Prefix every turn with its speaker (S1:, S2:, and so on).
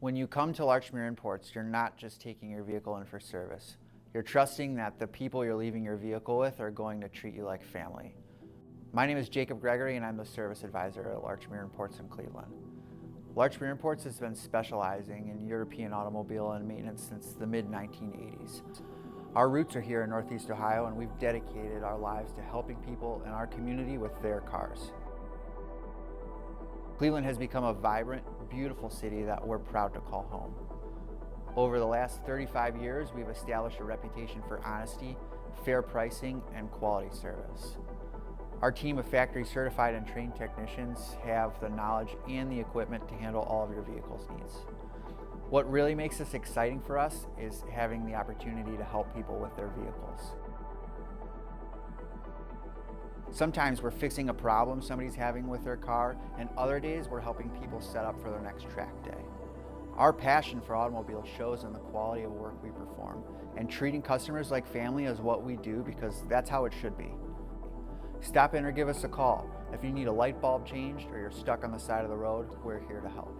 S1: When you come to Larchmere Imports, you're not just taking your vehicle in for service. You're trusting that the people you're leaving your vehicle with are going to treat you like family. My name is Jacob Gregory and I'm the service advisor at Larchmere Imports in Cleveland. Larchmere Imports has been specializing in European automobile and maintenance since the mid-1980s. Our roots are here in Northeast Ohio and we've dedicated our lives to helping people in our community with their cars. Cleveland has become a vibrant, beautiful city that we're proud to call home. Over the last 35 years, we've established a reputation for honesty, fair pricing, and quality service. Our team of factory certified and trained technicians have the knowledge and the equipment to handle all of your vehicle's needs. What really makes this exciting for us is having the opportunity to help people with their vehicles. Sometimes we're fixing a problem somebody's having with their car, and other days we're helping people set up for their next track day. Our passion for automobiles shows in the quality of work we perform, and treating customers like family is what we do because that's how it should be. Stop in or give us a call. If you need a light bulb changed or you're stuck on the side of the road, we're here to help.